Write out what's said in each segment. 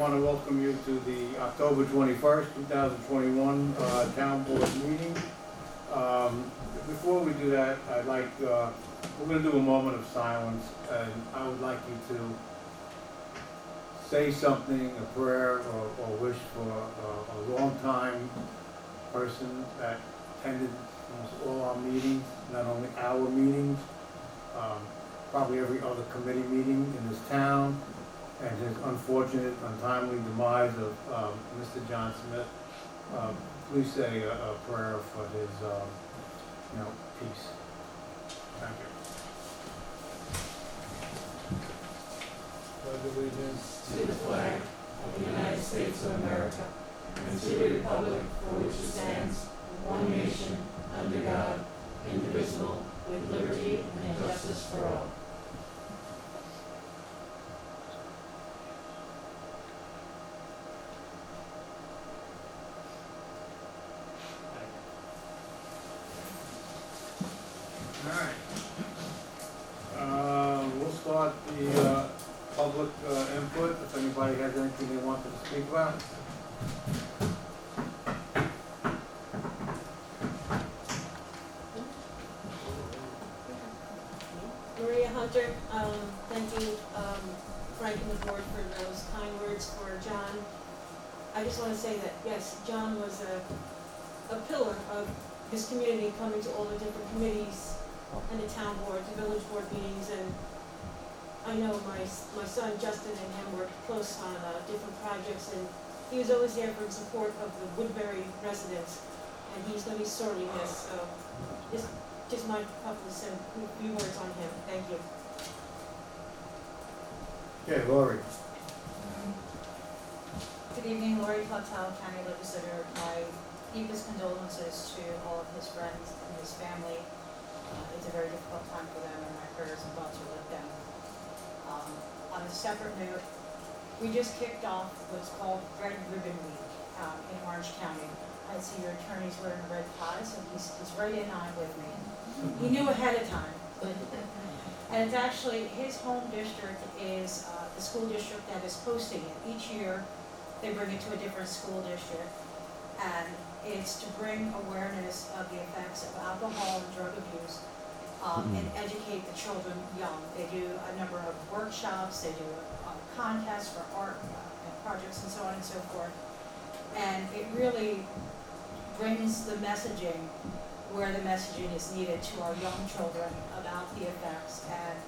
I want to welcome you to the October 21st, 2021 Town Board meeting. Before we do that, we're going to do a moment of silence, and I would like you to say something, a prayer or wish for a long-time person that attended almost all our meetings, not only our meetings, probably every other committee meeting in this town, and his unfortunate, untimely demise of Mr. John Smith. Please say a prayer for his, peace. Thank you. Pledge allegiance to the flag of the United States of America and to the republic for which it stands, one nation, under God, indivisible, with liberty and justice for all. All right. We'll start the public input, if anybody has anything they wanted to speak about. Maria Hunter, thank you, Frank and the board for those kind words for John. I just want to say that, yes, John was a pillar of this community, coming to all the different committees and the town board, the village board meetings, and I know my son Justin and him worked close on different projects, and he was always there for support of the Woodbury residents, and he's going to be sorely missed, so just my couple of few words on him. Thank you. Okay, Lori. Good evening, Lori Plattel, County Legislator. My deepest condolences to all of his friends and his family. It's a very difficult time for them, and my prayers and thoughts are with them. On a separate note, we just kicked off what's called Red Ribbon Week in Orange County. I see your attorney's wearing red ties, and he's right in line with me. He knew ahead of time. And it's actually, his home district is the school district that is hosting it. Each year, they bring it to a different school district. And it's to bring awareness of the effects of alcohol and drug abuse and educate the children young. They do a number of workshops, they do contests for art and projects and so on and so forth. And it really brings the messaging where the messaging is needed to our young children about the effects. And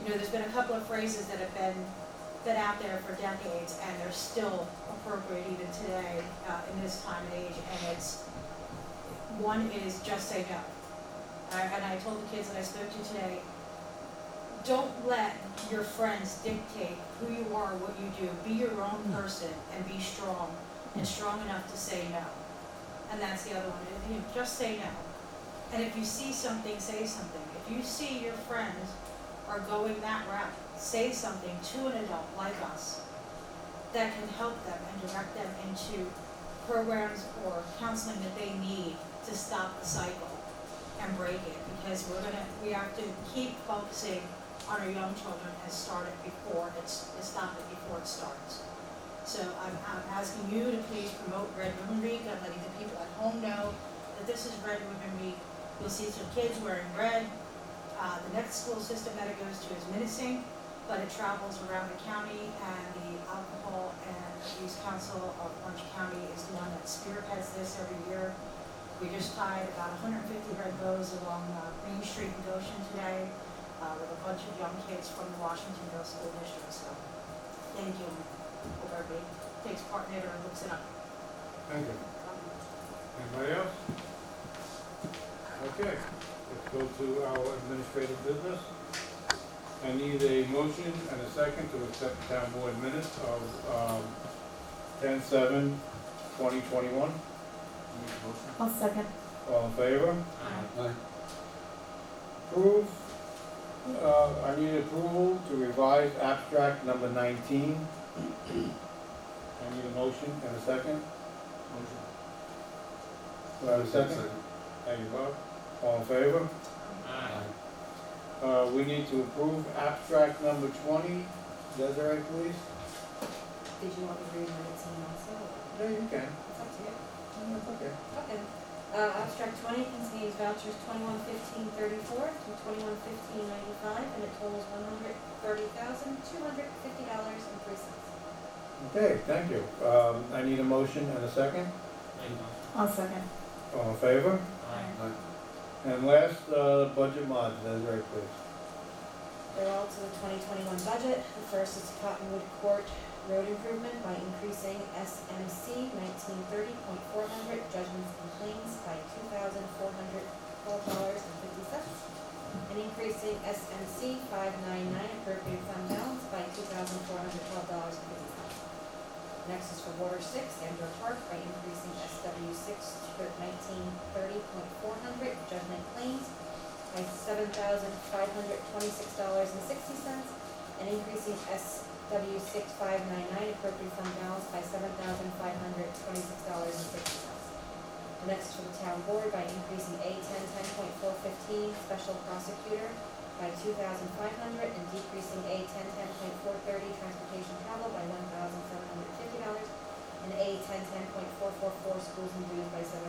there's been a couple of phrases that have been out there for decades, and they're still appropriate even today in this time and age. And one is just say no. And I told the kids that I spoke to today, don't let your friends dictate who you are, what you do. Be your own person and be strong, and strong enough to say no. And that's the other one. Just say no. And if you see something, say something. If you see your friends are going that route, say something to an adult like us that can help them and direct them into programs or counseling that they need to stop the cycle and break it. Because we have to keep focusing on our young children and stop it before it starts. So I'm asking you to please promote Red Ribbon Week. I'm letting the people at home know that this is Red Ribbon Week. You'll see some kids wearing red. The next school system that it goes to is Minisink, but it travels around the county, and the Alcohol and Abuse Council of Orange County is the one that spearheads this every year. We just tied about 150 red bows along Main Street in Goshen today with a bunch of young kids from the Washingtonville School District. So thank you. Hope everybody takes part in it or looks it up. Thank you. Anybody else? Okay, let's go to our administrative business. I need a motion and a second to accept the town board minutes of 10/7/2021. I'll second. All in favor? Aye. Approve. I need approval to revise abstract number 19. I need a motion and a second. Motion. Do I have a second? Thank you, Bob. All in favor? We need to approve abstract number 20. Desiree, please. Did you want me to read 19 also? Or? Yeah, you can. It's up to you. That's okay. Okay. Abstract 20 contains vouchers 2115.34 to 2115.95, and it totals $130,250.03. Okay, thank you. I need a motion and a second. I'll second. All in favor? Aye. And last, budget mods, Desiree, please. They're all to the 2021 budget. The first is Cottonwood Court Road Improvement by increasing SMC 1930.400 judgments and claims by $2,412.50, and increasing SMC 599 appropriate fund balance by $2,412.50. Next is for Water 6, Andrew Park, by increasing SW6 1930.400 judgment claims by $7,526.60, and increasing SW6 599 appropriate fund balance by $7,526.60. The next is for the town board by increasing A1010.415 special prosecutor by $2,500 and decreasing A1010.430 transportation travel by $1,750, and A1010.444 schools and dues by $750.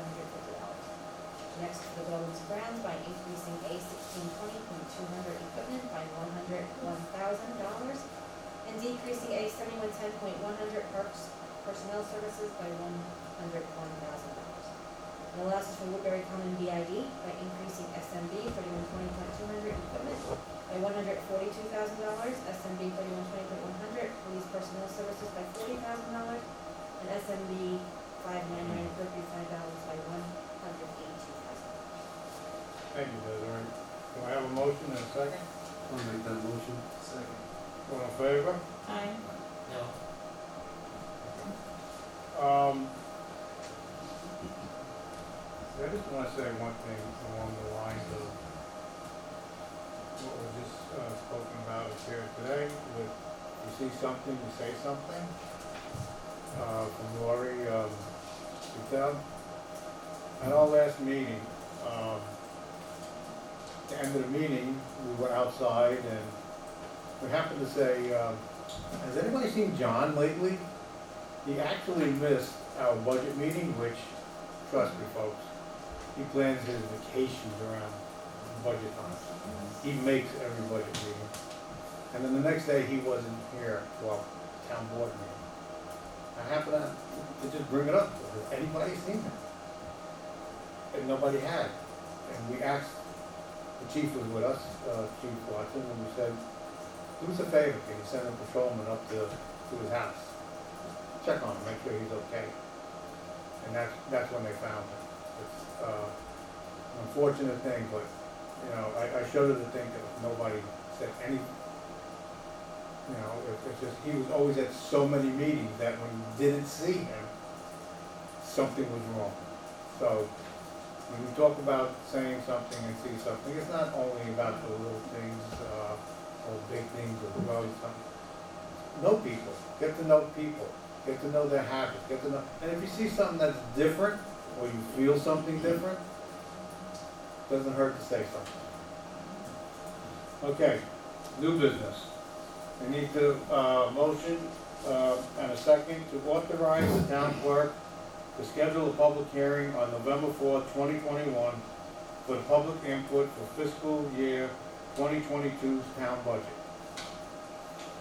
Next for the buildings and grounds by increasing A1620.200 equipment by $101,000 and decreasing A7110.100 parks personnel services by $101,000. And the last is for Woodbury Common BID by increasing SMB 3120.200 equipment by $142,000, SMB 3120.100 police personnel services by $40,000, and SMB 599 appropriate fund balance by $182,000. Thank you, Desiree. Do I have a motion and a second? I'll make that motion. Second. All in favor? Aye. No. I just want to say one thing along the lines of what was just spoken about here today with you see something, you say something. From Lori, Patel. At our last meeting, at the end of the meeting, we were outside and we happened to say, has anybody seen John lately? He actually missed our budget meeting, which, trust me folks, he plans his vacations around budget time. He makes every budget meeting. And then the next day, he wasn't here to our town board meeting. I happened to just bring it up. Has anybody seen him? And nobody had. And we asked, the chief was with us, Chief Watson, and we said, do us a favor, can you send a patrolman up to his house? Check on him, make sure he's okay. And that's when they found him. It's an unfortunate thing, but, you know, I shudder to think that nobody said anything. You know, it's just, he was always at so many meetings that when you didn't see him, something was wrong. So, when we talk about saying something and see something, it's not only about the little things, or big things, or really something. Know people, get to know people, get to know their habits, get to know, and if you see something that's different, or you feel something different, doesn't hurt to say something. Okay, new business. I need to, motion, and a second to authorize the town clerk to schedule a public hearing on November 4th, 2021 for the public input for fiscal year 2022's town budget.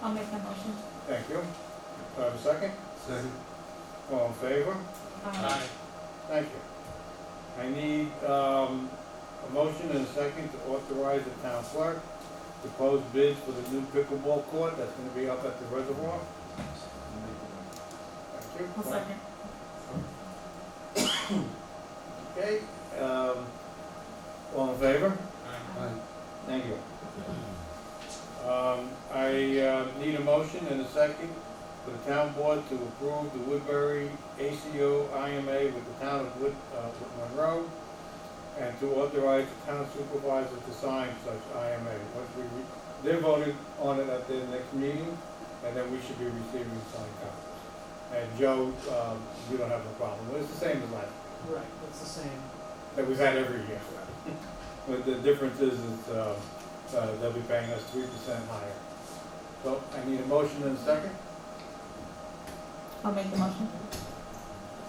I'll make that motion. Thank you. Do I have a second? Second. All in favor? Aye. Thank you. I need, a motion and a second to authorize the town clerk to post bids for the new pickleball court that's gonna be up at the reservoir. Thank you. I'll second. Okay, all in favor? Aye. Thank you. I need a motion and a second for the town board to approve the Woodbury ACO IMA with the town of with Monroe, and to authorize the town supervisor to sign such IMA. Once they're voting on it at their next meeting, and then we should be receiving signed copies. And Joe, you don't have no problem. It's the same as last year. Right, it's the same. That we've had every year. But the difference is they'll be paying us 3% higher. So I need a motion and a second. I'll make the motion.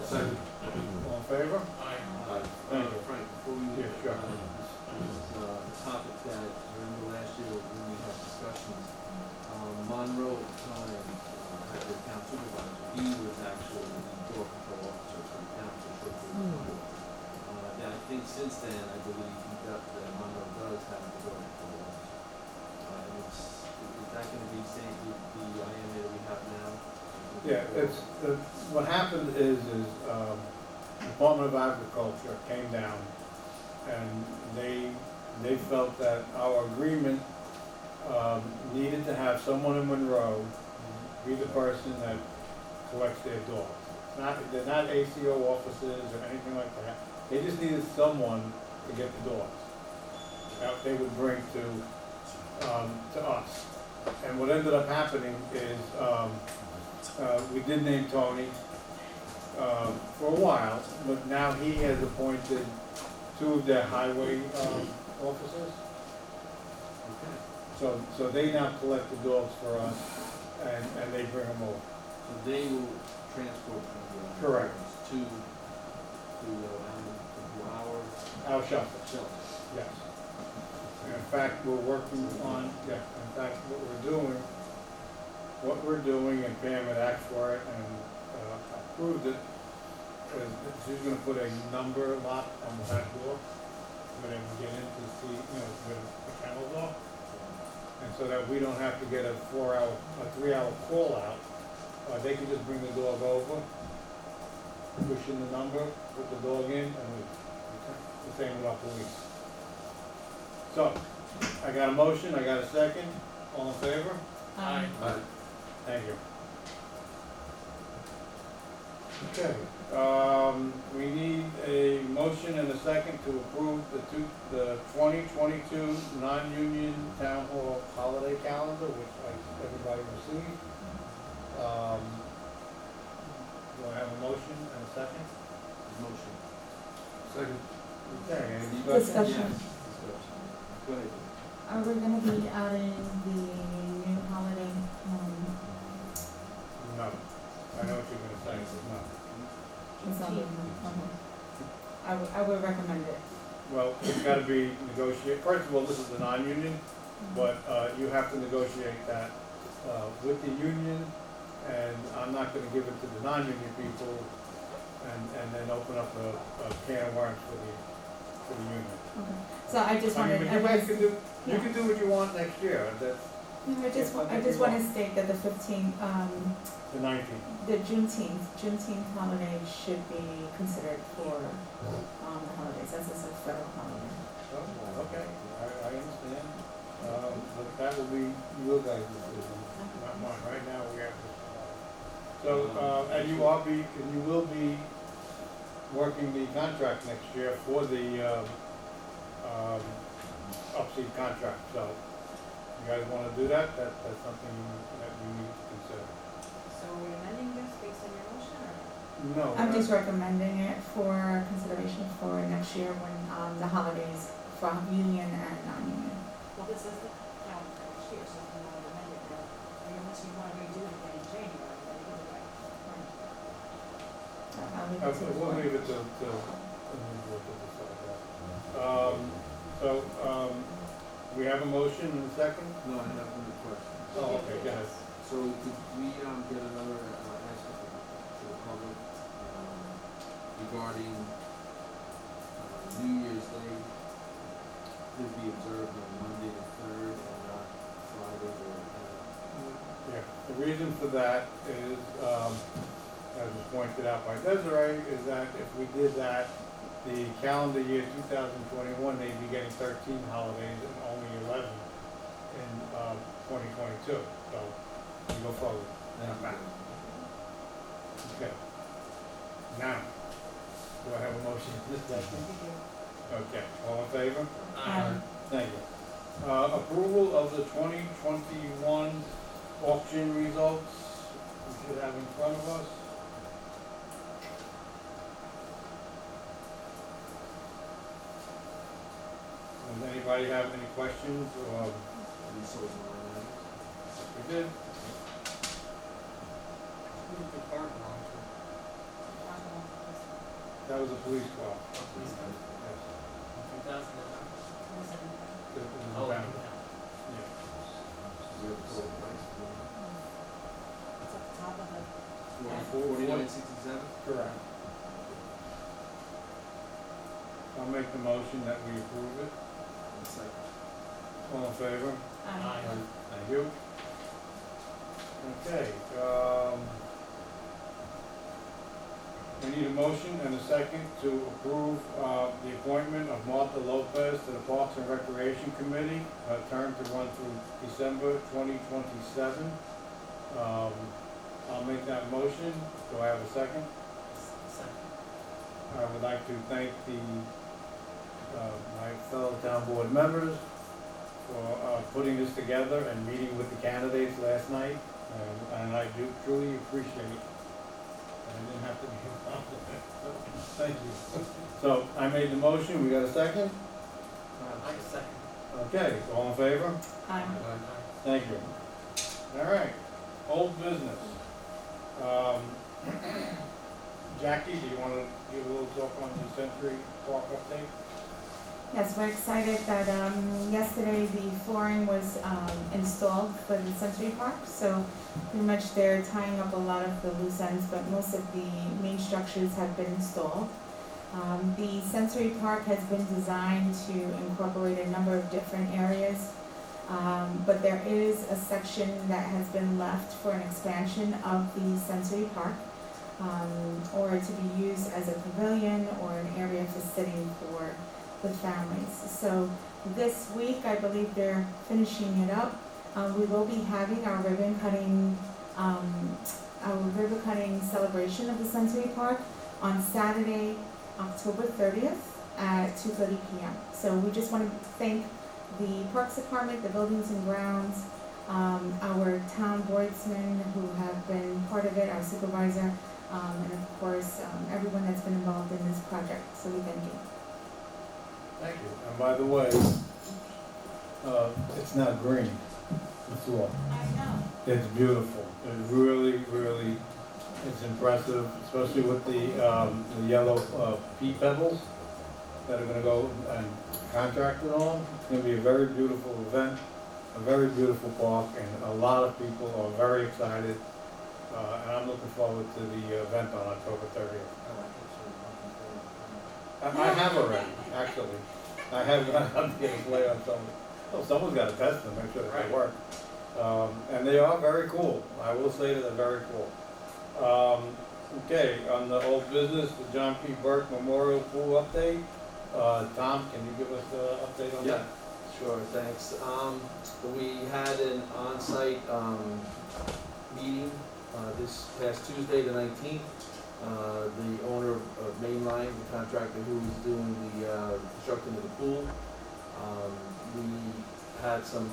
Second. All in favor? Thank you. Frank, before we Yeah, sure. this topic that, remember last year when we had discussions, Monroe at the time, had the town supervisor, he was actually the door control officer for the town for a short period of time. Then I think since then, I believe he got, Monroe does have the door control officer. And is that gonna be same, the IMA that we have now? Yeah, what happened is, Department of Agriculture came down and they felt that our agreement, needed to have someone in Monroe be the person that collects their dogs. They're not ACO officers or anything like that. They just needed someone to get the dogs that they would bring to us. And what ended up happening is, we did name Tony, for a while, but now he has appointed two of their highway, officers. Okay. So they now collect the dogs for us and they bring them over. So they will transport from the. Correct. To our Our shelter, shelter. yes. And in fact, we're working on, in fact, what we're doing, and Pam had asked for it and, approved it, is that she's gonna put a number lock on the back door, when they can get in to see, where the kennels are. And so that we don't have to get a 3-hour call out, they can just bring the dog over, push in the number, put the dog in, and the same with our police. So, I got a motion, I got a second, all in favor? Aye. Thank you. Okay, we need a motion and a second to approve the 2022 non-union town hall holiday calendar, which everybody received. Do I have a motion and a second? Motion. Second. Okay, any Discussion. Go ahead. Are we gonna be adding the new holiday, No. I know what you're gonna say, but no. it's not being, okay. I would recommend it. Well, it's gotta be negotiated. First of all, this is the non-union, but, you have to negotiate that, with the union, and I'm not gonna give it to the non-union people and then open up a can of worms for the union. Okay. So I just I wanted, mean, I but was, you can do what you want next year, that's no, I just wanna state that the 15th, the 19th. the Juneteenth holiday should be considered for, the holidays, as it's a federal holiday. Oh, okay, I understand, but that will be your guys' decision, not mine. Right now, we have this. So, and you will be working the contract next year for the, upseat contract, so you guys wanna do that? That's something that we need to consider. So are we amending this based on your motion or? No. I'm just recommending it for consideration for next year when, the holidays for union and non-union. Well, this is the calendar for next year, so if you want to amend it, then, unless you want to redo it again in January, then you can do that. I'll leave it to the We'll board. leave it till we'll decide that. We have a motion and a second? No, I have one question. Oh, okay, go ahead. So could we, get another, answer to the public, regarding, New Year's Day? Could be observed on Monday the 3rd and not Friday or, Yeah, the reason for that is, as was pointed out by Desiree, is that if we did that, the calendar year 2021, they'd be getting 13 holidays and only 11 in 2022. So we go forward, not back. Okay. Now, do I have a motion for this second? Okay, all in favor? Thank you. Approval of the 2021 auction results, we should have in front of us. Does anybody have any questions, or resource line items? we did? Who did the car belong to? That was a police call. Oh, please, Yes. 2009? It was in Oh, November. yeah. Yeah. It's at the top of the. 4967? Correct. I'll make the motion that we approve it. All in favor? Aye. Thank you. Okay, we need a motion and a second to approve, the appointment of Martha Lopez to the Parks and Recreation Committee, term to run through December 2027. I'll make that motion. Do I have a second? Second. I would like to thank my fellow town board members for putting this together and meeting with the candidates last night, and I do truly appreciate it. I didn't have to be involved in it, so thank you. So I made the motion, we got a second? I second. Okay, all in favor? Aye. Thank you. All right, old business. Jackie, do you wanna give a little talk on the Century Park update? Yes, we're excited that yesterday the flooring was installed for the Century Park. So pretty much they're tying up a lot of the loose ends, but most of the main structures have been installed. The Sensory Park has been designed to incorporate a number of different areas, but there is a section that has been left for an expansion of the Sensory Park, or to be used as a pavilion or an area for sitting for the families. So this week, I believe they're finishing it up. We will be having our ribbon cutting celebration of the Sensory Park on Saturday, October 30th at 2:30 p.m. So we just want to thank the Parks Department, the Buildings and Grounds, our town boardsmen who have been part of it, our supervisor, and of course, everyone that's been involved in this project. So we thank you. Thank you. And by the way, it's not green, the floor. I know. It's beautiful. It really, really, it's impressive, especially with the yellow pea pebbles that are gonna go and contracted on. It's gonna be a very beautiful event, a very beautiful park, and a lot of people are very excited. And I'm looking forward to the event on October 30th. I have already, actually. I have I'm getting play on some. Well, someone's got to test them, make sure that they work. And they are very cool. I will say that they're very cool. Okay, on the old business, the John P. Burke Memorial Pool update. Tom, can you give us an update on that? Yeah, sure, thanks. We had an on-site meeting this past Tuesday, the 19th. The owner of Mainline, the contractor who was doing the construction of the pool. We had some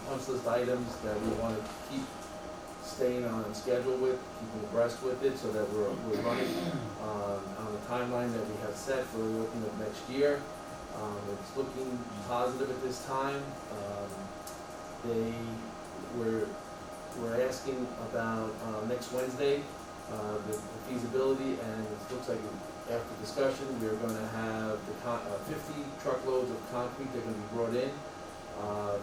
punch list items that we want to keep staying on schedule with, keeping abreast with it, so that we're running on the timeline that we have set for the opening of next year. It's looking positive at this time. We're asking about next Wednesday, the feasibility, and it looks like after discussion, we're gonna have 50 truckloads of concrete that are gonna be brought in,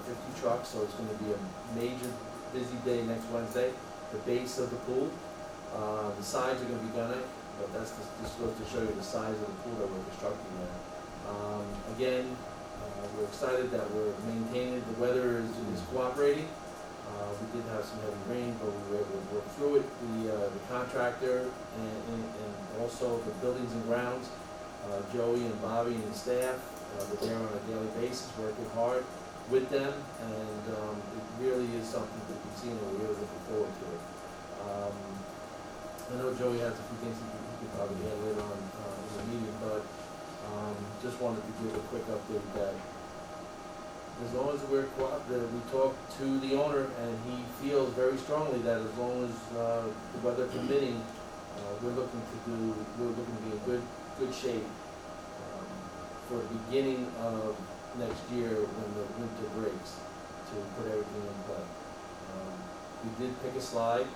50 trucks, so it's gonna be a major busy day next Wednesday. The base of the pool, the sides are gonna be gunite, but that's just goes to show you the size of the pool that we're constructing there. Again, we're excited that we're maintaining, the weather is cooperating. We did have some heavy rain, but we were able to work through it. The contractor and also the buildings and grounds, Joey and Bobby and the staff, they're there on a daily basis, working hard with them, and it really is something that we've seen and we're really looking forward to it. I know Joey has a few things he could probably add later on in the meeting, but just wanted to give a quick update that as long as we talk to the owner, and he feels very strongly that as long as the weather permitting, we're looking to be in good shape for the beginning of next year when the winter breaks, to put everything in play. We did pick a slide.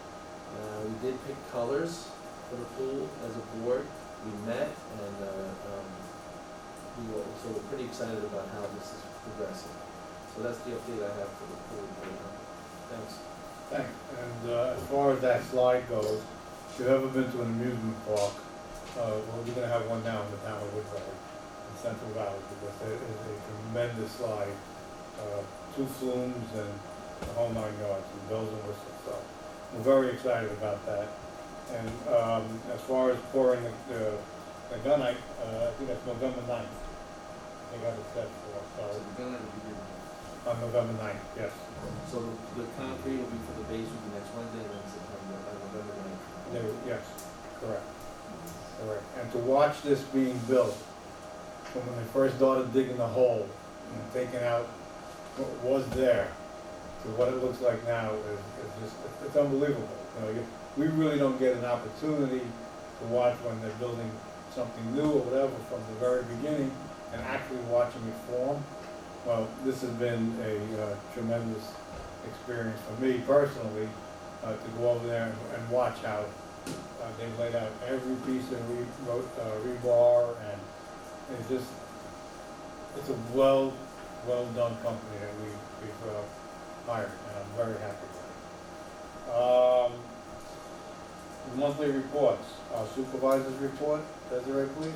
We did pick colors for the pool as a board. We met and, so we're pretty excited about how this is progressing. So that's the update I have for the pool board. Thanks. Thanks. And as far as that slide goes, if you've ever been to an amusement park, well, we're gonna have one now in the town of Woodbury, in Central Valley, because there is a tremendous slide, 2 flumes and the whole 9 yards, and bells and whistles, so we're very excited about that. And as far as pouring the gunite, I think that's November 9th. They got it set for, So so, we're gonna have to begin. on November 9th, yes. So the concrete will be for the basement the next Wednesday, and then September, November 9th. Yes, correct. Correct. And to watch this being built, from when they first started digging the hole and taking out what was there to what it looks like now is just, it's unbelievable. You know, we really don't get an opportunity to watch when they're building something new or whatever from the very beginning and actually watching it form. Well, this has been a tremendous experience for me personally, to go over there and watch how they've laid out every piece of rebar, and it's a well done company that we've hired, and I'm very happy with it. Monthly reports, our supervisor's report, Desiree, please.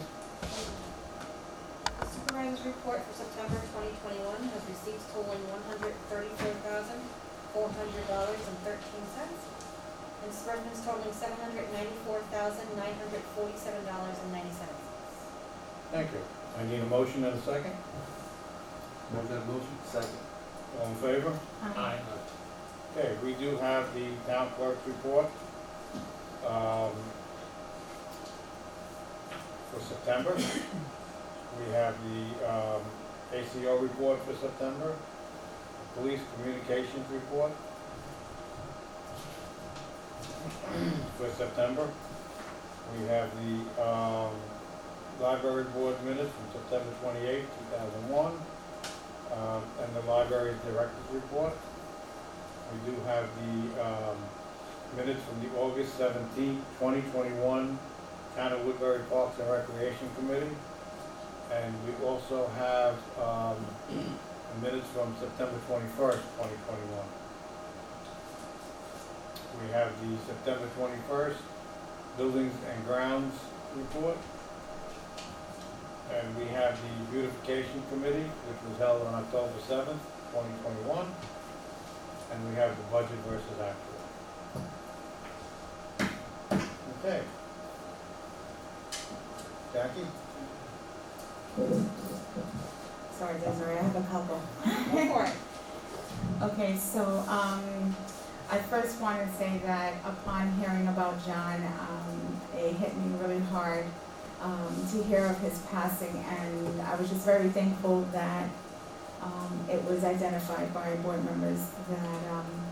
The Supervisor's report for September 2021 has receipts totaling $134,400.13, and disbursements totaling $794,947.90. Thank you. I need a motion and a second. Move that motion. Second. All in favor? Aye. Okay, we do have the town clerk's report for September. We have the ACO report for September, police communications report for September. We have the library board minutes from September 28, 2001, and the library's director's report. We do have the minutes from the August 17, 2021 Town of Woodbury Parks and Recreation Committee. And we also have minutes from September 21st, 2021. We have the September 21st Buildings and Grounds report. And we have the Beautification Committee, which was held on October 7th, 2021. And we have the budget versus actual. Okay. Jackie? Sorry, Desiree, I have a couple. Go for it. Okay, so, I first want to say that upon hearing about John, it hit me really hard, to hear of his passing, and I was just very thankful that, it was identified by board members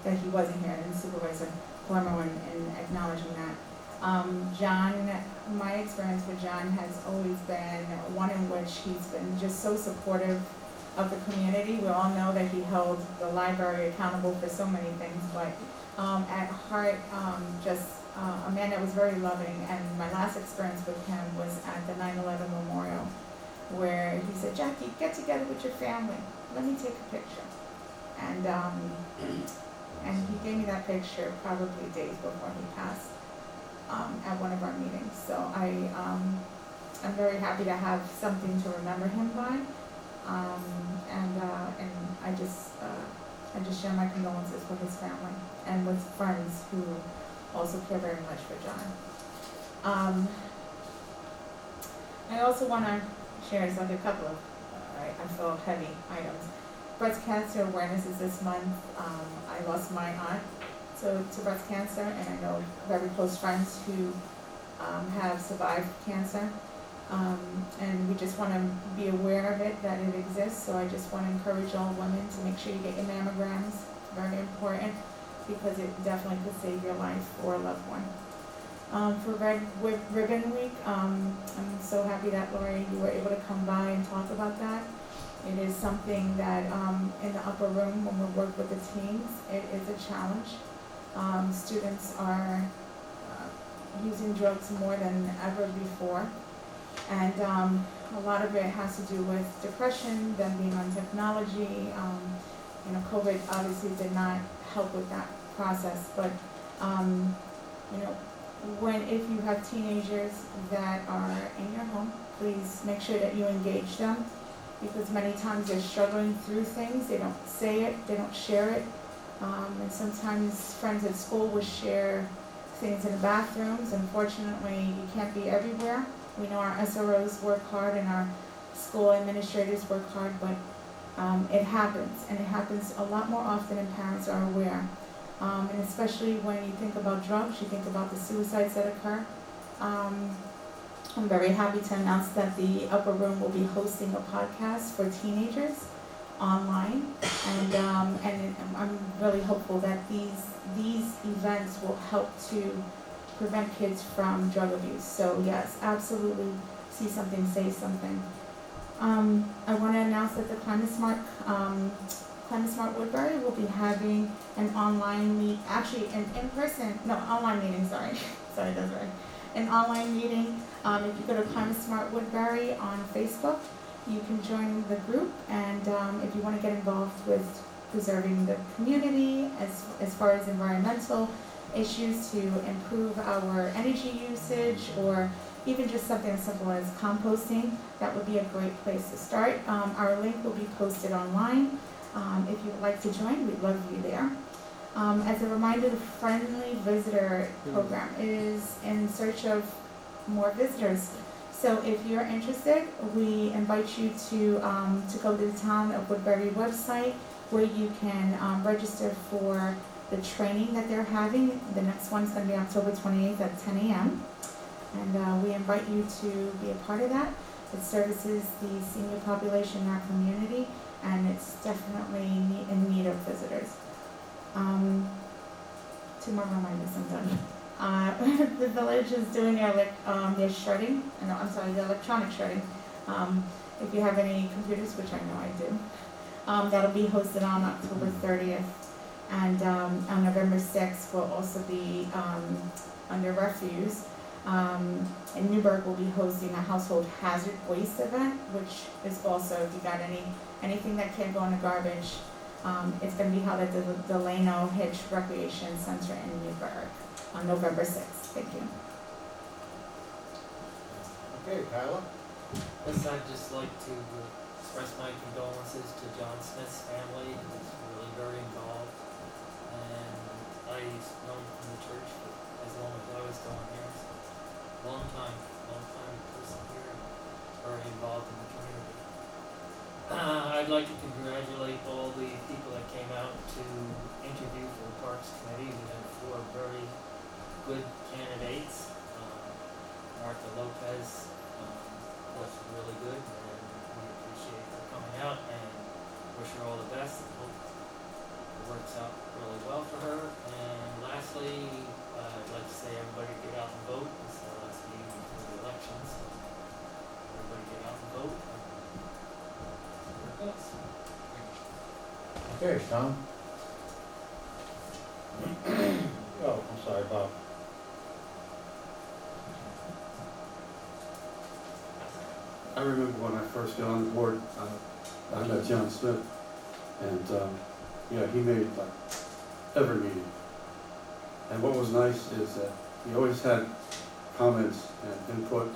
that he wasn't here, and Supervisor Cormo in acknowledging that. John, my experience with John has always been one in which he's been just so supportive of the community. We all know that he held the library accountable for so many things, but at heart, just a man that was very loving. And my last experience with him was at the 9/11 memorial, where he said, "Jackie, get together with your family. Let me take a picture." And he gave me that picture probably days before he passed. At one of our meetings, so I'm very happy to have something to remember him by, and I just share my condolences with his family and with friends who also care very much for John. I also want to share a couple of I feel heavy items. Breast cancer awareness is this month. I lost my aunt to breast cancer, and I know very close friends who have survived cancer, and we just want to be aware of it, that it exists. So I just want to encourage all women to make sure you get your mammograms. It's very important because it definitely could save your life or a loved one. For Red Ribbon Week, I'm so happy that Lori, you were able to come by and talk about that. It is something that in the upper room when we work with the teams, it is a challenge. Students are using drugs more than ever before. And a lot of it has to do with depression, them being on technology. COVID obviously did not help with that process, but if you have teenagers that are in your home, please make sure that you engage them, because many times they're struggling through things. They don't say it, they don't share it, and sometimes friends at school will share things in the bathrooms. Unfortunately, you can't be everywhere. We know our SROs work hard and our school administrators work hard, but it happens, and it happens a lot more often than parents are aware. And especially when you think about drugs, you think about the suicides that occur. I'm very happy to announce that the Upper Room will be hosting a podcast for teenagers online, and I'm really hopeful that these events will help to prevent kids from drug abuse. So yes, absolutely, see something, say something. I want to announce that the Climate Smart Woodbury will be having an online online meeting, sorry, that's right. An online meeting. If you go to Climate Smart Woodbury on Facebook, you can join the group, and if you want to get involved with preserving the community as far as environmental issues to improve our energy usage, or even just something as simple as composting, that would be a great place to start. Our link will be posted online. If you would like to join, we'd love you there. As a reminder, the Friendly Visitor Program is in search of more visitors. So if you're interested, we invite you to go to the Town of Woodbury website, where you can register for the training that they're having. The next one's going to be October 28th at 10 a.m. And we invite you to be a part of that. It services the senior population in our community, and it's definitely in need of visitors. 2 more reminders, I'm done. The village is doing their shredding, the electronic shredding. If you have any computers, which I know I do, that'll be hosted on October 30th. And on November 6th, we'll also be under refuse. In Newburgh, we'll be hosting a household hazard waste event, which is also, if you got anything that can't go in the garbage, it's going to be held at the Delano Hitch Recreation Center in Newburgh on November 6th. Thank you. Okay, Kyla? Yes, I'd just like to express my condolences to John Smith's family, who's really very involved. And I've known him from the church for as long as I was going here. Long time person here, very involved in the community. I'd like to congratulate all the people that came out to interview for the Parks Committee. We had 4 very good candidates. Martha Lopez was really good, and we appreciate her coming out and wish her all the best. Hope it works out really well for her. And lastly, I'd like to say everybody get out and vote. It's the last meeting before the elections. So everybody get out and vote. There it goes. Okay, Tom? Oh, I'm sorry, Bob. I remember when I first got on the board, I met John Smith, and he made every meeting. And what was nice is that he always had comments and input,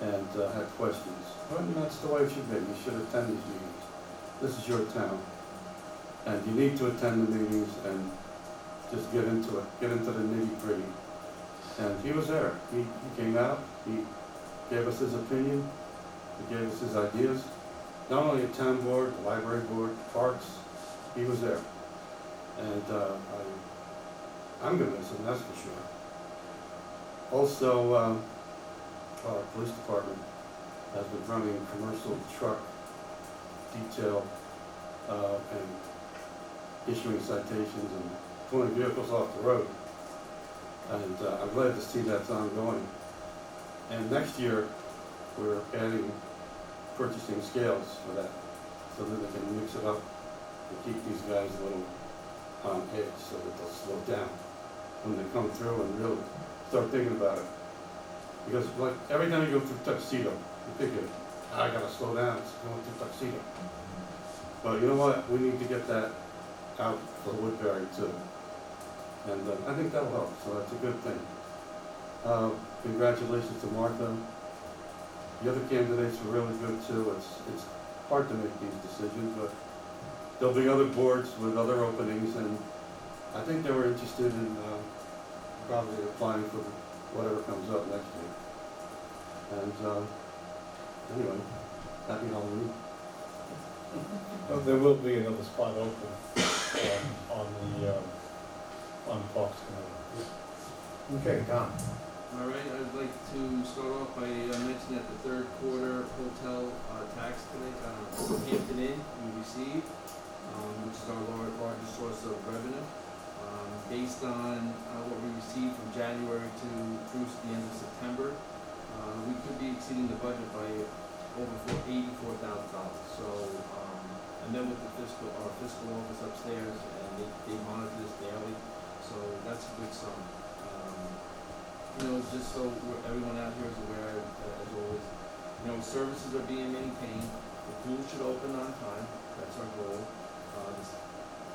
and had questions. Well, that's the way it should be. You should attend these meetings. This is your town, and you need to attend the meetings and just get into it, get into the nitty-gritty. And he was there. He came out. He gave us his opinion. He gave us his ideas. Not only a town board, the library board, parks, he was there. And I'm going to miss him, that's for sure. Also, our police department has been running a commercial truck detail and issuing citations and pulling vehicles off the road. And I'm glad to see that's ongoing. And next year, we're adding purchasing scales for that, so that they can mix it up and keep these guys a little on edge so that they'll slow down when they come through and really start thinking about it. Because like every time you go through Tuxedo, you think, I gotta slow down, it's going through Tuxedo. But you know what, we need to get that out for Woodbury too. And I think that'll help, so that's a good thing. Congratulations to Martha. The other candidates were really good too. It's hard to make these decisions, but there'll be other boards with other openings, and I think they were interested in probably applying for whatever comes up next year. And anyway, happy Halloween. There will be another spot open on the Parks Committee. Okay, Tom. All right, I'd like to start off by mentioning that the third quarter hotel tax today, Hampton Inn, we received, which is our largest source of revenue. Based on what we received from January through the end of September, we could be exceeding the budget by over $84,000. So, I met with our fiscal office upstairs, and they monitor this daily. So that's a good sign. Just so everyone out here is aware, as always, services are being maintained. The pool should open on time. That's our goal.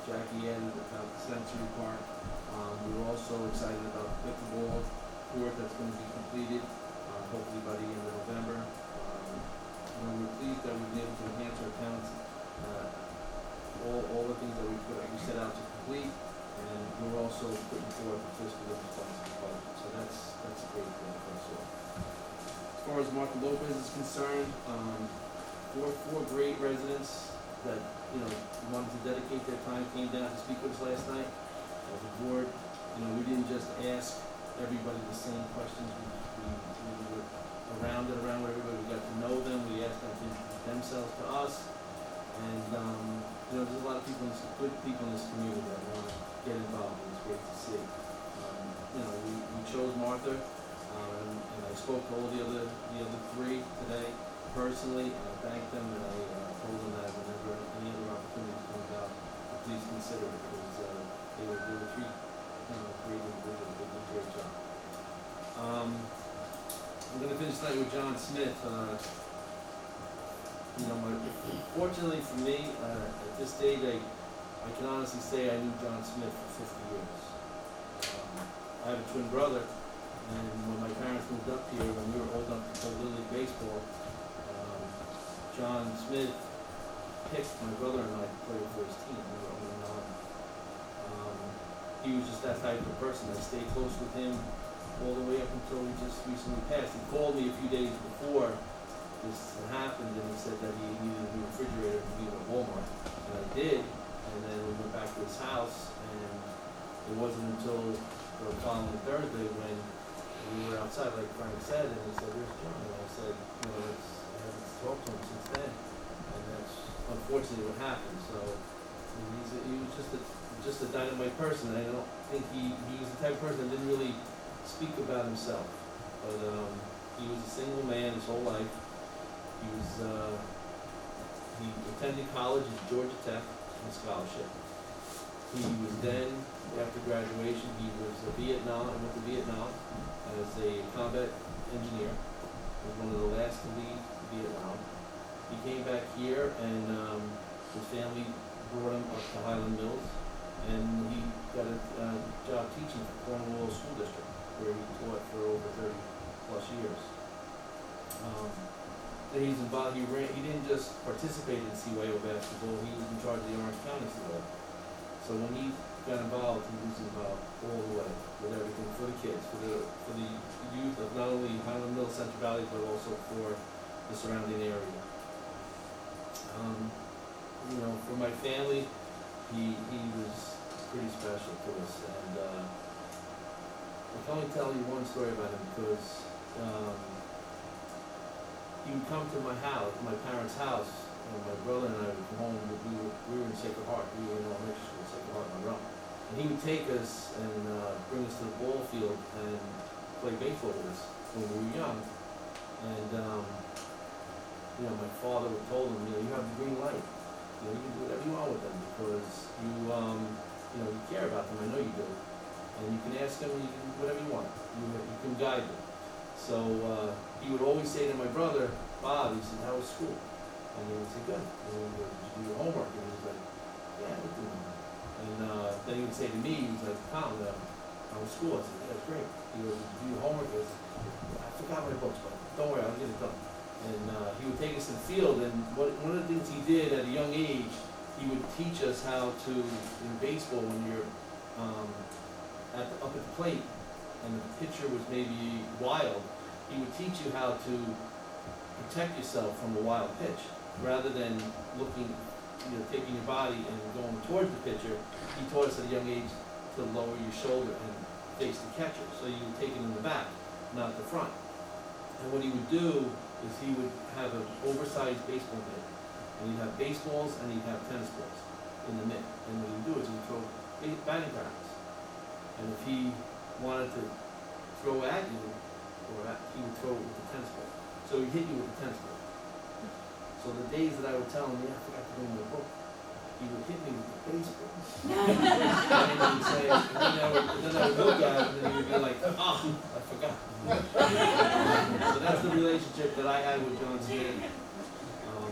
Jackie added about the sensory park. We're also excited about the pickleball court that's going to be completed, hopefully by the end of November. We're pleased that we've been able to enhance our accounts, all the things that we set out to complete, and we're also putting forth a fiscal responsible budget. So that's a great thing for us all. As far as Martha Lopez is concerned, four great residents that wanted to dedicate their time came down to speak with us last night. As a board, we didn't just ask everybody the same questions. We were around and around with everybody. We got to know them. We asked them to introduce themselves to us. And there's a lot of good people in this community that want to get involved, and it's great to see. We chose Martha, and I spoke to all the other three today personally, and I thanked them, and I told them that whenever any other opportunities come about, please consider it, because they were three great individuals. They did a great job. I'm going to finish tonight with John Smith. Fortunately for me, at this stage, I can honestly say I knew John Smith for 50 years. I have a twin brother, and when my parents moved up here, when we were old enough to play Little League Baseball, John Smith picked my brother and I to play for his team. We were only 9. He was just that type of person. I stayed close with him all the way up until he just recently passed. He called me a few days before this happened, and he said that he needed a new refrigerator to meet at Walmart, and I did. And then we went back to his house, and it wasn't until the following Thursday when we were outside, like Frank said, and he said, "Where's John?" And I said, I haven't talked to him since then, and that's unfortunately what happened. So he was just a dynamite person. I don't think he was the type of person that didn't really speak about himself, but he was a single man his whole life. He attended college at Georgia Tech on a scholarship. He was then, after graduation, he went to Vietnam as a combat engineer. He was one of the last to leave Vietnam. He came back here, and his family brought him up to Highland Mills, and he got a job teaching for Cornwall School District, where he taught for over 30 plus years. He's involved. He didn't just participate in CYO basketball. He was in charge of the Orange County CYO. So when he got involved, he was involved all the way with everything for the kids, for the youth of not only Highland Mills, Central Valley, but also for the surrounding area. For my family, he was pretty special to us, and I can only tell you one story about him because. He would come to my house, my parents' house, and my brother and I would come home. We were in Sacred Heart. We were in elementary school, Sacred Heart, Monroe. And he would take us and bring us to the ball field and play baseball with us when we were young. And my father would told him, you have the green light. You can do whatever you want with them because you know, you care about them, I know you do. And you can ask them, you can, whatever you want, you can guide them. So, he would always say to my brother, Bob, he said, how was school? And he would say, good. And he would, did you do your homework? And he was like, yeah, I did do my homework. And, then he would say to me, he was like, Tom, how was school? I said, yeah, it's great. He goes, did you do your homework? He goes, I forgot my books, but don't worry, I'll get it done. And, he would take us to the field, and one of the things he did at a young age, he would teach us how to, in baseball, when you're, up at the plate, and the pitcher was maybe wild, he would teach you how to protect yourself from a wild pitch, rather than looking, taking your body and going towards the pitcher. He taught us at a young age to lower your shoulder and face the catcher, so you would take it in the back, not the front. And what he would do is he would have an oversized baseball mitt, and he'd have baseballs and he'd have tennis balls in the mitt. And what he would do is he would throw batting practice. And if he wanted to throw at you, he would throw it with the tennis ball. So he'd hit you with the tennis ball. So the days that I would tell him, yeah, I forgot to bring my book, he would hit me with the baseball. And then he would say, and then I would look at him, and then he would be like, I forgot. So that's the relationship that I had with John Smith.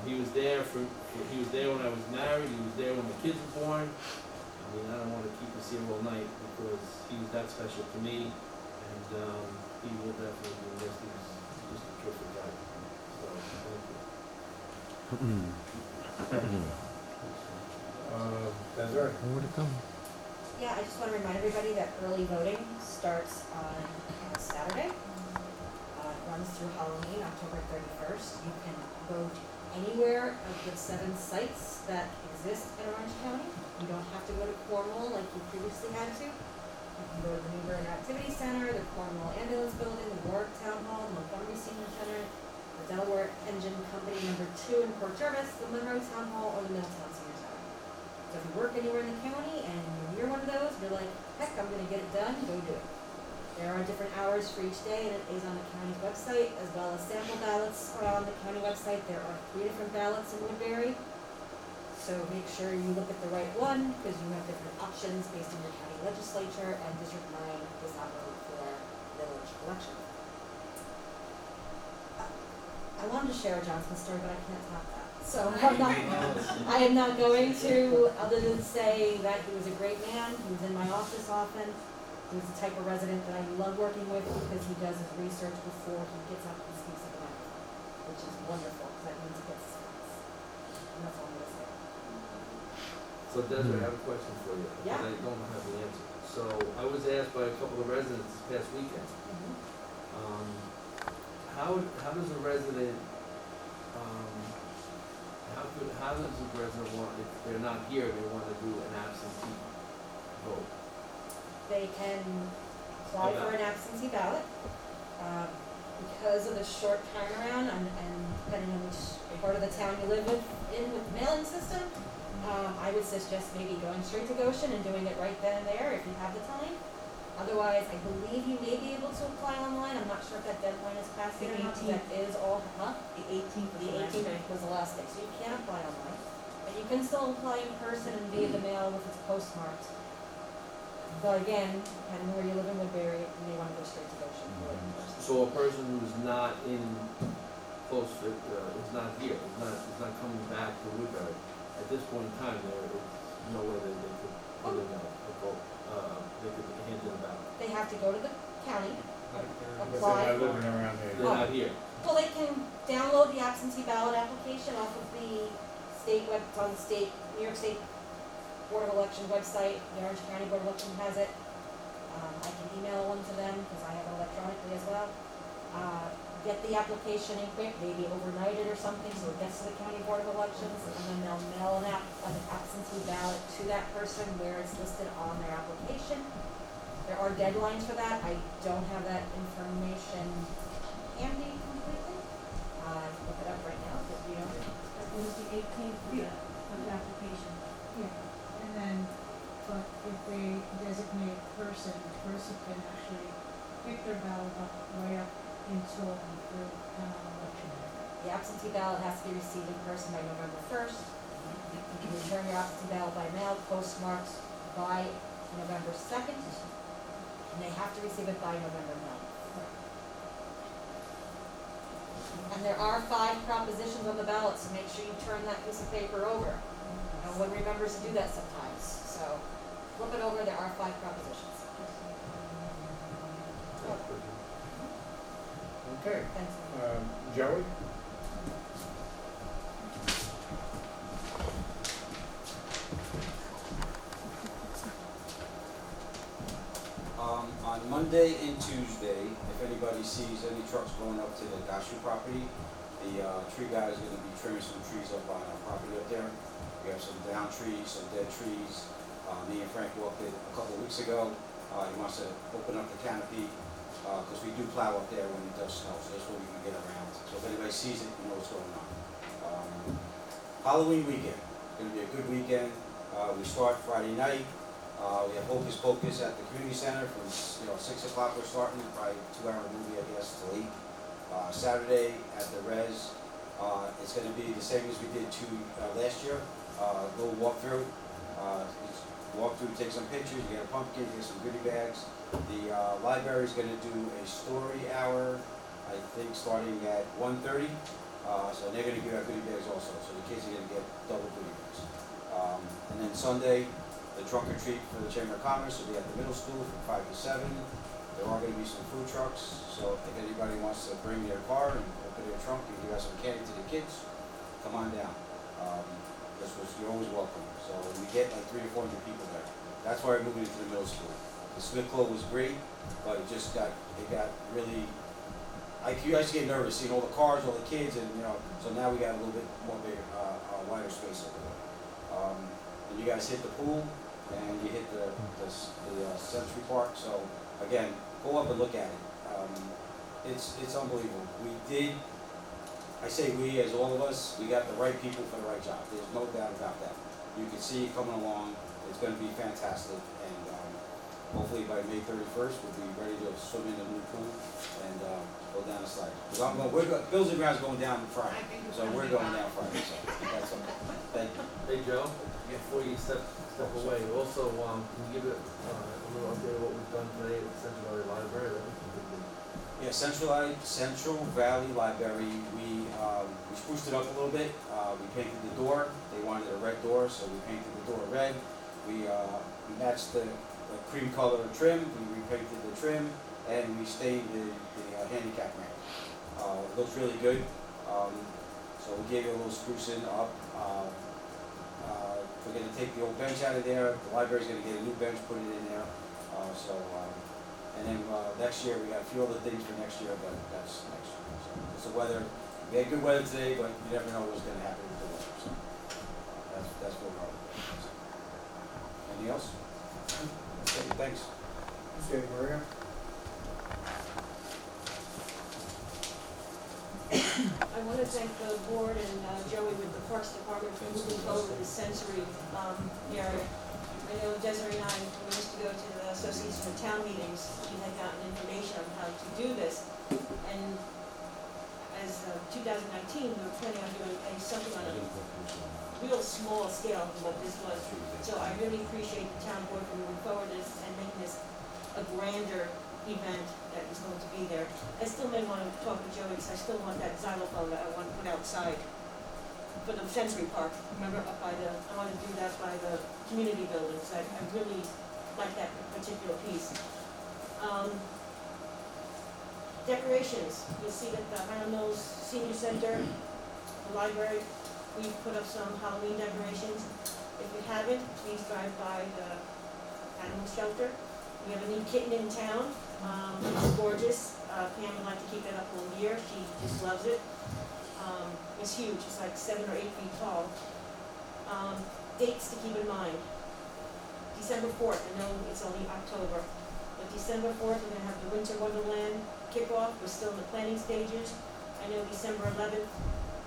He was there when I was married, he was there when my kids were born. I mean, I don't want to keep us here all night because he was that special to me, and he will definitely be missed. He was just a terrific guy. So, thank you. Desiree? Yeah, I just want to remind everybody that early voting starts on Saturday. It runs through Halloween, October 31st. You can vote anywhere of the 7 sites that exist in Orange County. You don't have to go to Cornwall like you previously had to. You can go to the Newburgh Activity Center, the Cornwall Ambulance Building, the Warwick Town Hall, the Montgomery Senior Center, the Delaware Engine Company No. 2 in Port Jervis, the Monroe Town Hall, or the Middletown Senior Center. So if you work anywhere in the county and you're one of those, you're like, heck, I'm gonna get it done, go do it. There are different hours for each day, and it is on the county's website, as well as sample ballots are on the county website. There are 3 different ballots in Woodbury. So make sure you look at the right one, because you have different options based on your county legislature, and District 9 does not vote for village election. I wanted to share a Johnson story, but I can't top that. So I am not going to, other than say that he was a great man. He was in my office often. He was the type of resident that I love working with because he does his research before he gets up and speaks at the microphone, which is wonderful, because that means he gets his facts. And that's all I'm gonna say. So Desiree, I have a question for you. Yeah. And I don't have the answer. So I was asked by a couple of residents this past weekend, how does a resident, how does a resident want, if they're not here, they want to do an absentee vote? They can apply for an absentee ballot. Because of the short turnaround and depending on which part of the town you live in with the mailing system, I would suggest maybe going straight to Goshen and doing it right then and there if you have the time. Otherwise, I believe you may be able to apply online. I'm not sure if that deadline is passed yet or not, but that is all, The 18th The 18th was the last day, so you can apply online. But you can still apply in person and via the mail if it's postmarked. But again, depending on where you live in Woodbury, you may want to go straight to Goshen. So a person who's not in close, is not here, is not coming back to Woodbury, at this point in time, there is no way that they could put in a vote, they could hand in a ballot. They have to go to the county, But they're apply. not living around here. They're not here. Well, they can download the absentee ballot application off of the state it's on the New York State Board of Election website. The Orange County Board of Election has it. I can email one to them because I have it electronically as well. Get the application in quick, maybe overnight it or something, so it gets to the County Board of Elections, and then they'll mail an absentee ballot to that person where it's listed on their application. There are deadlines for that. I don't have that information handy completely. I can look it up right now, but you know. It was the 18th of the application. Yeah. And then, but if they designate a person, the person can actually pick their ballot up right up until the election day. The absentee ballot has to be received in person by November 1st. You can return your absentee ballot by mail, postmarked by November 2nd, and they have to receive it by November 9th. And there are 5 propositions on the ballot, so make sure you turn that piece of paper over. No one remembers to do that sometimes, so flip it over, there are 5 propositions. Okay, Thanks. Joey? On Monday and Tuesday, if anybody sees any trucks going up to the Gashu property, the tree guy is gonna be trimming some trees up on our property up there. We have some down trees, some dead trees. Me and Frank walked it a couple of weeks ago. He wants to open up the canopy, cause we do plow up there when it does snow, so that's where we can get around. So if anybody sees it, you know what's going on. Halloween weekend, it's gonna be a good weekend. We start Friday night. We have Hocus Pocus at the community center from 6 o'clock. We're starting, probably a 2-hour movie, I guess, till 8. Saturday at the Res, it's going to be the same as we did last year. Little walkthrough. Walk through, take some pictures. You get a pumpkin, you get some goodie bags. The library is going to do a story hour, I think, starting at 1:30. So they're going to give out goodie bags also. So the kids are going to get double goodie bags. And then Sunday, the trunk or treat for the Chamber of Commerce will be at the middle school from 5 to 7. There are going to be some food trucks, so if anybody wants to bring their car and open their trunk and give out some candy to the kids, come on down. You're always welcome. So we get like 300 to 400 people there. That's why we're moving into the middle school. The Smith Club was great, but it got really. I used to get nervous seeing all the cars, all the kids, and so now we got a little bit more big, wider space over there. And you guys hit the pool. And you hit the Century Park, so again, go up and look at it. It's unbelievable. I say we, as all of us, we got the right people for the right job. There's no doubt about that. You can see it coming along. It's going to be fantastic, and hopefully by May 31st, we'll be ready to swim in the new pool and go down the slide. Bills and Grounds going down Friday, so we're going down Friday. So that's okay. Thank you. Hey Joe, before you step away, also, can you give it a little update of what we've done today at Central Valley Library? Yeah, Central Valley Library, we spruced it up a little bit. We painted the door. They wanted a red door, so we painted the door red. We matched the cream color trim. We repainted the trim, and we stained the handicap ramp. It looks really good. So we gave it a little sprucing up. We're going to take the old bench out of there. The library's going to get a new bench, put it in there. And then next year, we got a few other things for next year, but that's next year. So it's the weather. We had good weather today, but you never know what's going to happen with the weather. So that's where we're at. Anything else? Okay, thanks. Okay, Maria? I want to thank the board and Joey with the Parks Department for moving forward with the sensory area. I know Desiree and I, we used to go to the Association of Town meetings, we had gotten information on how to do this. And as 2019, we were planning on doing something on a real small scale of what this was. So I really appreciate the town board for moving forward this and making this a grander event that is going to be there. I still may want to talk to Joey because I still want that xylophone that I want to put outside for the Century Park. Remember up by I want to do that by the community buildings. I really like that particular piece. Decorations. You'll see that the Highland Mills Senior Center, the library, we've put up some Halloween decorations. If you haven't, please drive by the animal shelter. We have a new kitten in town. It's gorgeous. Pam would like to keep it up all year. She just loves it. It's huge. It's like 7 or 8 feet tall. Dates to keep in mind. December 4th. I know it's only October. But December 4th, we're going to have the Winter Wonderland kickoff. We're still in the planning stages. I know December 11th,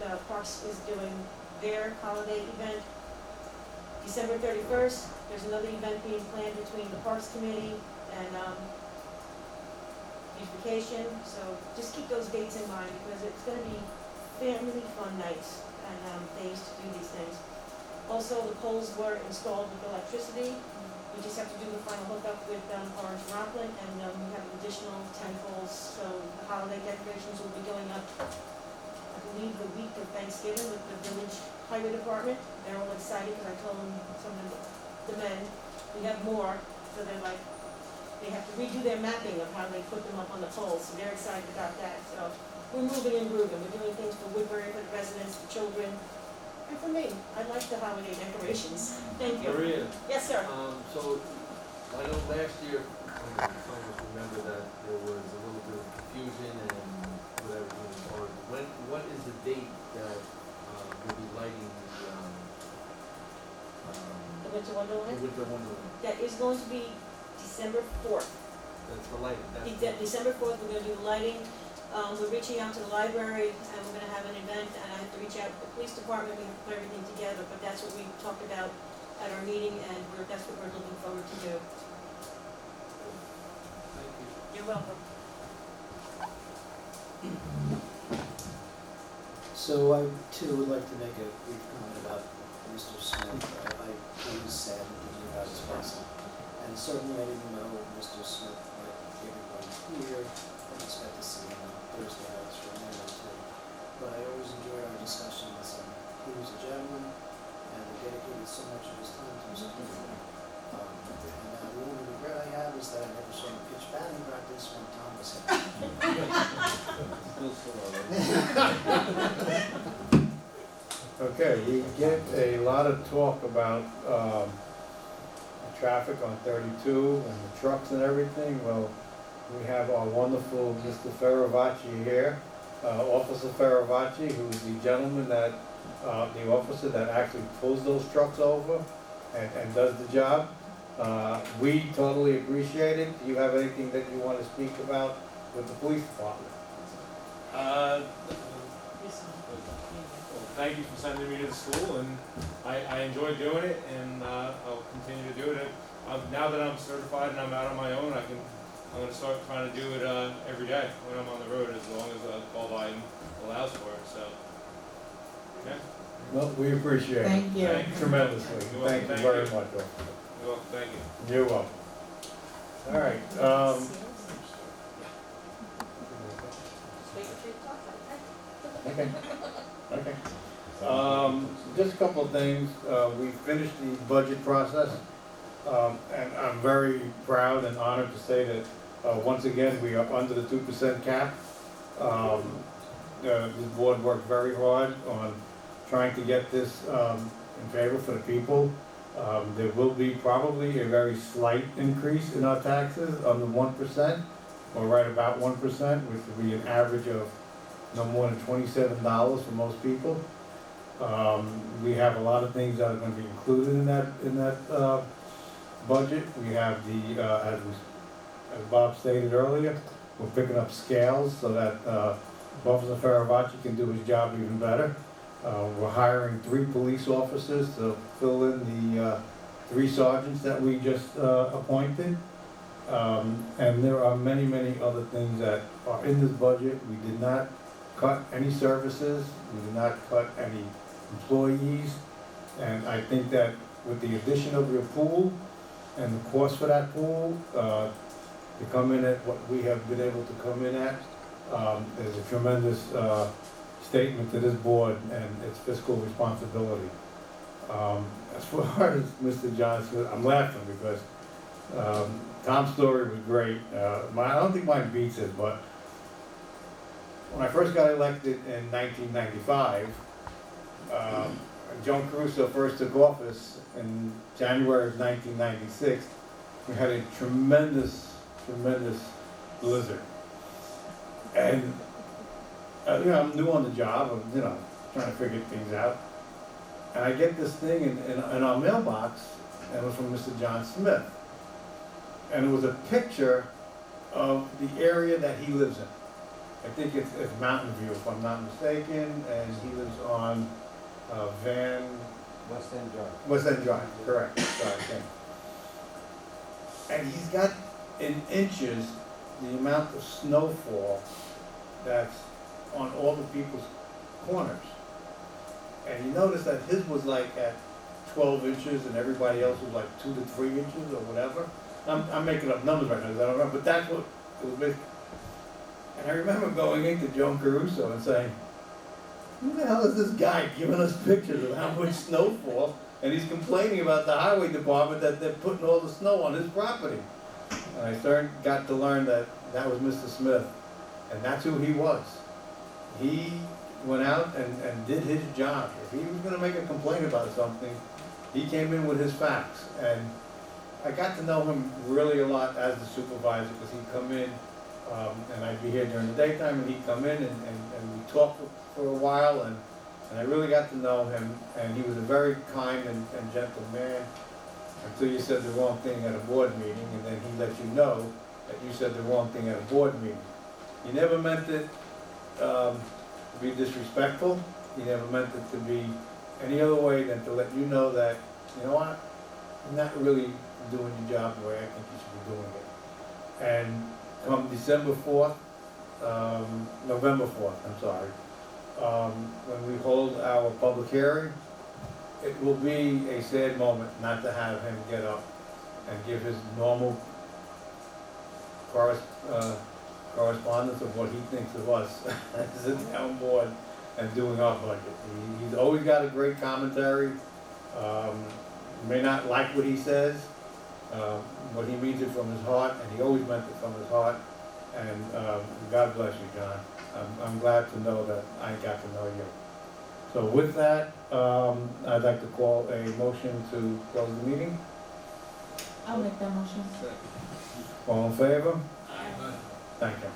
the Parks is doing their holiday event. December 31st, there's another event being planned between the Parks Committee and beautification. So just keep those dates in mind because it's going to be family fun nights and days to do these things. Also, the poles were installed with electricity. We just have to do the final hookup with Orange Rockland, and we have additional 10 poles, so the holiday decorations will be going up, I believe, the week of Thanksgiving with the village highway department. They're all excited, because I told them, some of the men, we have more, so they're like, they have to redo their mapping of how they put them up on the poles, so they're excited about that. So we're moving and grooving. We're doing things for Woodbury, for the residents, for children, and for me. I like the holiday decorations. Thank you. Maria, Yes, sir. so I know last year, some of us remember that there was a little bit of confusion and whatever as far as what is the date that we'll be lighting The Winter Wonderland. the Winter Wonderland? That is going to be December 4th. That's the lighting, that's. December 4th, we're gonna do the lighting. We're reaching out to the library, and we're gonna have an event, and I have to reach out to the police department. We have to put everything together, but that's what we talked about at our meeting, and that's what we're looking forward to do. Thank you. You're welcome. So I too would like to make a brief comment about Mr. Smith. I was sad that he knew about his passing. And certainly I didn't know Mr. Smith like everyone here. I expect to see him on Thursday nights for a minute or two. But I always enjoyed our discussions, and he was a gentleman and he dedicated so much of his time to his community. And the only regret I have is that I never saw him pitch batting practice when Tom was here. Still so Okay, we get a lot of talk about, traffic on 32 and the trucks and everything. Well, we have our wonderful Mr. Ferravacci here, Officer Ferravacci, who's the gentleman that, the officer that actually pulls those trucks over and does the job. We totally appreciate it. Do you have anything that you want to speak about with the police department? Well, thank you for sending me to the school, and I enjoy doing it, and I'll continue to do it. Now that I'm certified and I'm out on my own, I'm going to start trying to do it every day when I'm on the road, as long as call volume allows for it. So, yeah. Well, we appreciate it. Thank you. Tremendously. You're welcome. Thank you Thank very you. much. You're welcome. Thank you. You're welcome. All right. Okay. Okay. Just a couple of things. We finished the budget process, and I'm very proud and honored to say that once again we are under the 2% cap. The board worked very hard on trying to get this in favor for the people. There will be probably a very slight increase in our taxes on the 1%, or right about 1%, which will be an average of no more than $27 for most people. We have a lot of things that are going to be included in that budget. We have the, as Bob stated earlier, we're picking up scales so that Officer Ferravacci can do his job even better. We're hiring 3 police officers to fill in the 3 sergeants that we just appointed. And there are many, many other things that are in this budget. We did not cut any services, we did not cut any employees. And I think that with the addition of your pool and the cost for that pool, to come in at what we have been able to come in at, is a tremendous statement to this board and its fiscal responsibility. As far as Mr. Johnson, I'm laughing because Tom's story was great. I don't think mine beats it, but when I first got elected in 1995, Joan Caruso first took office in January of 1996. We had a tremendous blizzard. And I'm new on the job, I'm trying to figure things out. And I get this thing in our mailbox, and it was from Mr. John Smith. And it was a picture of the area that he lives in. I think it's Mountain View, if I'm not mistaken, and he lives on West End Drive. West End Drive, correct. Sorry, thank you. And he's got in inches the amount of snowfall that's on all the people's corners. And you notice that his was like at 12 inches and everybody else was like 2 to 3 inches or whatever. I'm making up numbers right now, 'cause I don't remember, but that's what it was basically. And I remember going into Joan Caruso and saying, who the hell is this guy giving us pictures of how much snowfall? And he's complaining about the highway department that they're putting all the snow on his property. And I got to learn that that was Mr. Smith, and that's who he was. He went out and did his job. If he was gonna make a complaint about something, he came in with his facts. And I got to know him really a lot as the supervisor, because he'd come in, and I'd be here during the daytime, and he'd come in and we talked for a while, and I really got to know him, and he was a very kind and gentle man, until you said the wrong thing at a board meeting, and then he let you know that you said the wrong thing at a board meeting. He never meant it to be disrespectful, he never meant it to be any other way than to let you know that, you know what, you're not really doing your job the way I think you should be doing it. And come December 4th, November 4th, I'm sorry, when we hold our public hearing, it will be a sad moment not to have him get up and give his normal correspondence of what he thinks of us as a town board and doing our budget. He's always got a great commentary. You may not like what he says, but he means it from his heart, and he always meant it from his heart. And God bless you, John. I'm glad to know that I got to know you. So with that, I'd like to call a motion to close the meeting. I'll make that motion. Second. All in favor? Aye. Thank you.